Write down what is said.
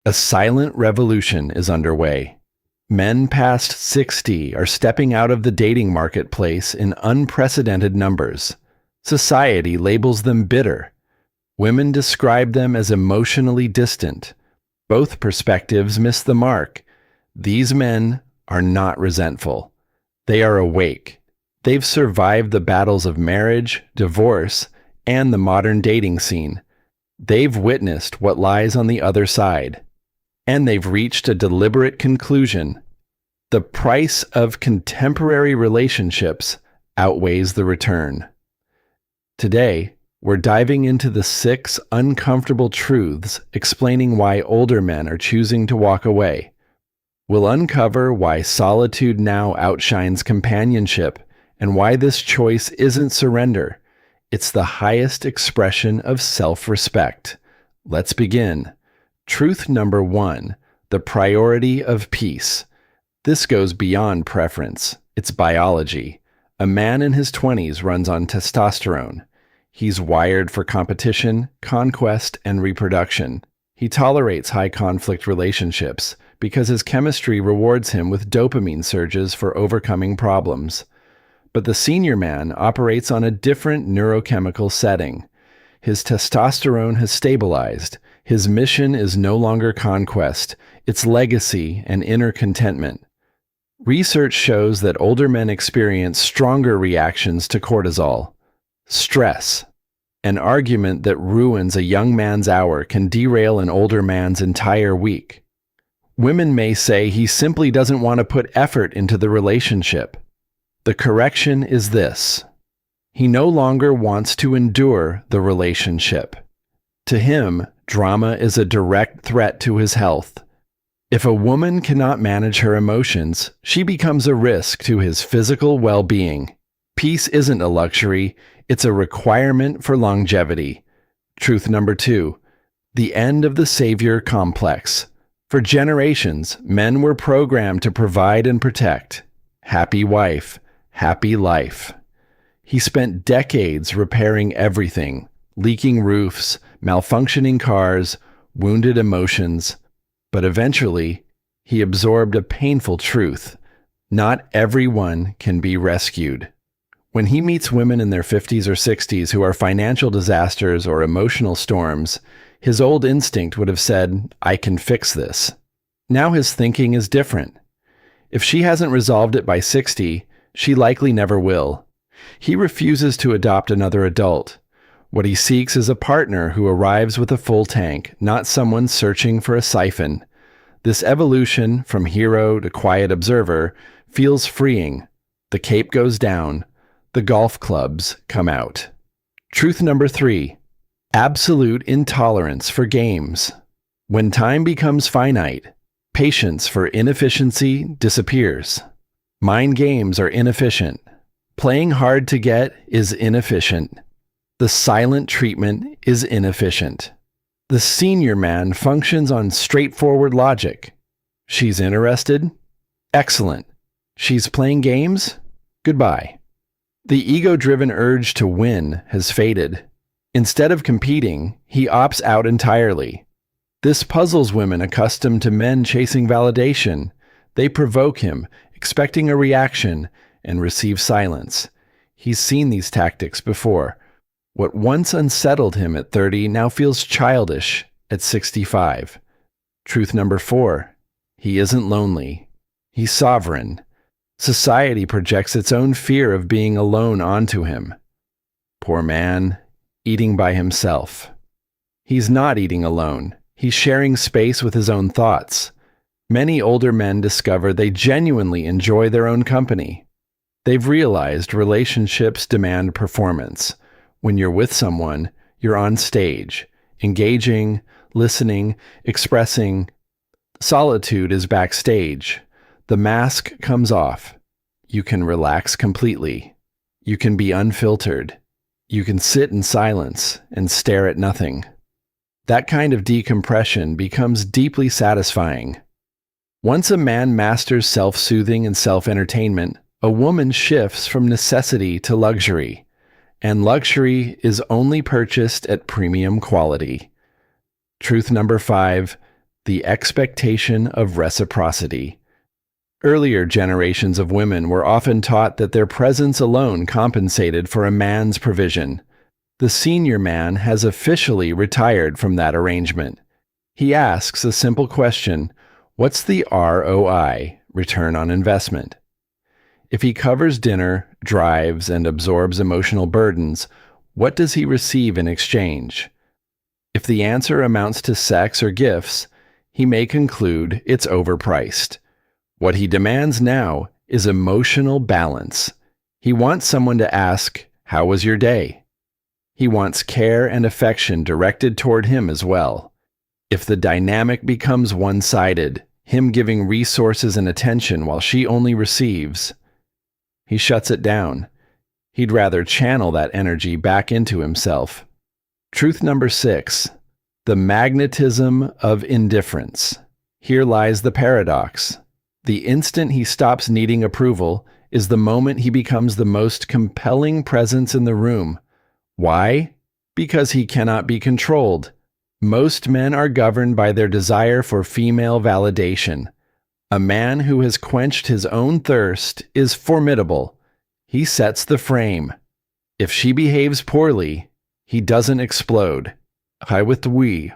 A silent revolution is underway. Men past 60 are stepping out of the dating marketplace in unprecedented numbers. Society labels them bitter. Women describe them as emotionally distant. Both perspectives miss the mark. These men are not resentful. They are awake. They've survived the battles of marriage, divorce, and the modern dating scene. They've witnessed what lies on the other side. And they've reached a deliberate conclusion. The price of contemporary relationships outweighs the return. Today, we're diving into the 6 uncomfortable truths explaining why older men are choosing to walk away. We'll uncover why solitude now outshines companionship and why this choice isn't surrender. It's the highest expression of self-respect. Let's begin. Truth number 1, the priority of peace. This goes beyond preference. It's biology. A man in his 20s runs on testosterone. He's wired for competition, conquest, and reproduction. He tolerates high-conflict relationships because his chemistry rewards him with dopamine surges for overcoming problems. But the senior man operates on a different neurochemical setting. His testosterone has stabilized. His mission is no longer conquest, it's legacy and inner contentment. Research shows that older men experience stronger reactions to cortisol. Stress. An argument that ruins a young man's hour can derail an older man's entire week. Women may say he simply doesn't want to put effort into the relationship. The correction is this: he no longer wants to endure the relationship. To him, drama is a direct threat to his health. If a woman cannot manage her emotions, she becomes a risk to his physical well-being. Peace isn't a luxury, it's a requirement for longevity. Truth number 2, the end of the savior complex. For generations, men were programmed to provide and protect. Happy wife, happy life. He spent decades repairing everything: leaking roofs, malfunctioning cars, wounded emotions. But eventually, he absorbed a painful truth. Not everyone can be rescued. When he meets women in their 50s or 60s who are financial disasters or emotional storms, his old instinct would have said, "I can fix this." Now his thinking is different. If she hasn't resolved it by 60, she likely never will. He refuses to adopt another adult. What he seeks is a partner who arrives with a full tank, not someone searching for a siphon. This evolution from hero to quiet observer feels freeing. The cape goes down. The golf clubs come out. Truth number 3, absolute intolerance for games. When time becomes finite, patience for inefficiency disappears. Mind games are inefficient. Playing hard to get is inefficient. The silent treatment is inefficient. The senior man functions on straightforward logic. She's interested? Excellent. She's playing games? Goodbye. The ego-driven urge to win has faded. Instead of competing, he opts out entirely. This puzzles women accustomed to men chasing validation. They provoke him, expecting a reaction, and receive silence. He's seen these tactics before. What once unsettled him at 30 now feels childish at 65. Truth number 4, he isn't lonely. He's sovereign. Society projects its own fear of being alone onto him. Poor man, eating by himself. He's not eating alone. He's sharing space with his own thoughts. Many older men discover they genuinely enjoy their own company. They've realized relationships demand performance. When you're with someone, you're on stage, engaging, listening, expressing. Solitude is backstage. The mask comes off. You can relax completely. You can be unfiltered. You can sit in silence and stare at nothing. That kind of decompression becomes deeply satisfying. Once a man masters self-soothing and self-entertainment, a woman shifts from necessity to luxury. And luxury is only purchased at premium quality. Truth number 5, the expectation of reciprocity. Earlier generations of women were often taught that their presence alone compensated for a man's provision. The senior man has officially retired from that arrangement. He asks a simple question: what's the ROI, return on investment? If he covers dinner, drives, and absorbs emotional burdens, what does he receive in exchange? If the answer amounts to sex or gifts, he may conclude it's overpriced. What he demands now is emotional balance. He wants someone to ask, "How was your day?" He wants care and affection directed toward him as well. If the dynamic becomes one-sided, him giving resources and attention while she only receives, he shuts it down. He'd rather channel that energy back into himself. Truth number 6. The magnetism of indifference. Here lies the paradox. The instant he stops needing approval is the moment he becomes the most compelling presence in the room. Why? Because he cannot be controlled. Most men are governed by their desire for female validation. A man who has quenched his own thirst is formidable. He sets the frame. If she behaves poorly, he doesn't explode. Hai with the we.